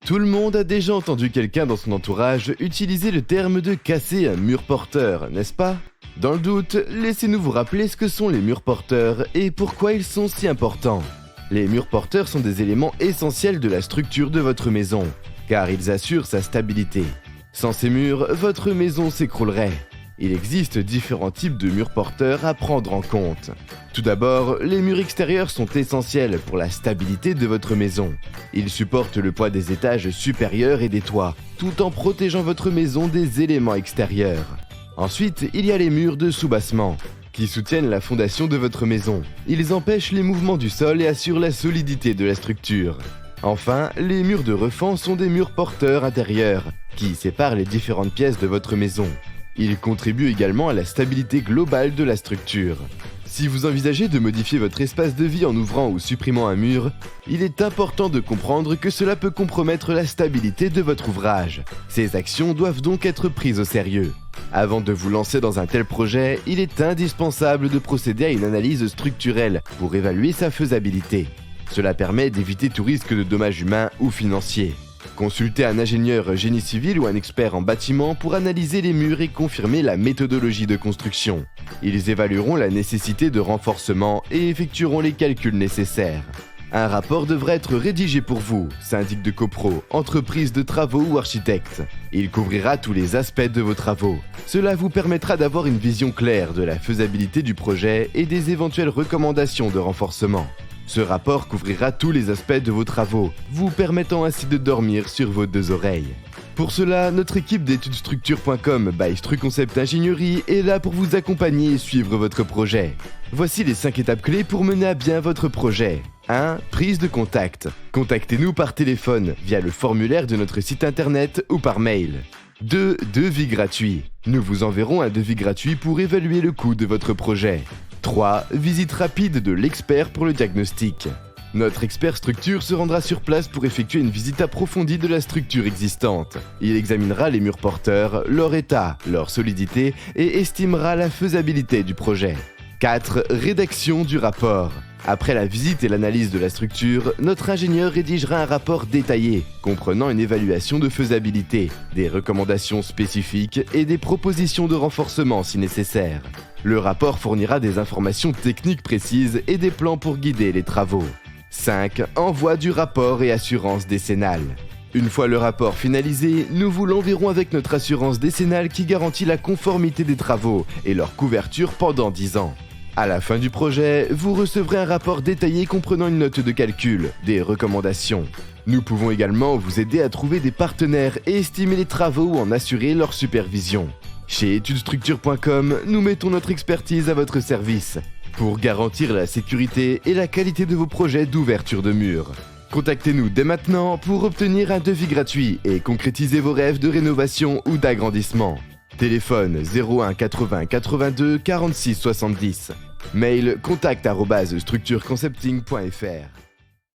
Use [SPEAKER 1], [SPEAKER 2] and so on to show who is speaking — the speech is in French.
[SPEAKER 1] Tout le monde a déjà entendu quelqu'un dans son entourage utiliser le terme de casser un mur porteur, n'est-ce pas? Dans le doute, laissez-nous vous rappeler ce que sont les murs porteurs et pourquoi ils sont si importants. Les murs porteurs sont des éléments essentiels de la structure de votre maison, car ils assurent sa stabilité. Sans ces murs, votre maison s'écroulerait. Il existe différents types de murs porteurs à prendre en compte. Tout d'abord, les murs extérieurs sont essentiels pour la stabilité de votre maison. Ils supportent le poids des étages supérieurs et des toits, tout en protégeant votre maison des éléments extérieurs. Ensuite, il y a les murs de soubassement, qui soutiennent la fondation de votre maison. Ils empêchent les mouvements du sol et assurent la solidité de la structure. Enfin, les murs de refend sont des murs porteurs intérieurs, qui séparent les différentes pièces de votre maison. Ils contribuent également à la stabilité globale de la structure. Si vous envisagez de modifier votre espace de vie en ouvrant ou supprimant un mur, il est important de comprendre que cela peut compromettre la stabilité de votre ouvrage. Ces actions doivent donc être prises au sérieux. Avant de vous lancer dans un tel projet, il est indispensable de procéder à une analyse structurelle pour évaluer sa faisabilité. Cela permet d'éviter tout risque de dommages humains ou financiers. Consultez un ingénieur génie civil ou un expert en bâtiment pour analyser les murs et confirmer la méthodologie de construction. Ils évalueront la nécessité de renforcement et effectueront les calculs nécessaires. Un rapport devrait être rédigé pour vous, syndic de copro, entreprise de travaux ou architecte. Il couvrira tous les aspects de vos travaux. Cela vous permettra d'avoir une vision claire de la faisabilité du projet et des éventuelles recommandations de renforcement. Ce rapport couvrira tous les aspects de vos travaux, vous permettant ainsi de dormir sur vos deux oreilles. Pour cela, notre équipe d'étudesstructure.com by Struconcept Ingénierie est là pour vous accompagner et suivre votre projet. Voici les 5 étapes clés pour mener à bien votre projet. 1. Prise de contact. Contactez-nous par téléphone, via le formulaire de notre site internet ou par mail. 2. Devis gratuit. Nous vous enverrons un devis gratuit pour évaluer le coût de votre projet. 3. Visite rapide de l'expert pour le diagnostic. Notre expert structure se rendra sur place pour effectuer une visite approfondie de la structure existante. Il examinera les murs porteurs, leur état, leur solidité et estimera la faisabilité du projet. 4. Rédaction du rapport. Après la visite et l'analyse de la structure, notre ingénieur rédigera un rapport détaillé, comprenant une évaluation de faisabilité, des recommandations spécifiques et des propositions de renforcement si nécessaire. Le rapport fournira des informations techniques précises et des plans pour guider les travaux. 5. Envoi du rapport et assurance décennale. Une fois le rapport finalisé, nous vous l'enverrons avec notre assurance décennale qui garantit la conformité des travaux et leur couverture pendant 10 ans. À la fin du projet, vous recevrez un rapport détaillé comprenant une note de calcul, des recommandations. Nous pouvons également vous aider à trouver des partenaires et estimer les travaux ou en assurer leur supervision. Chez étudesstructure.com, nous mettons notre expertise à votre service pour garantir la sécurité et la qualité de vos projets d'ouverture de murs. Contactez-nous dès maintenant pour obtenir un devis gratuit et concrétiser vos rêves de rénovation ou d'agrandissement. Téléphone 01 80 82 46 70. Mail contact@structureconcepting.fr.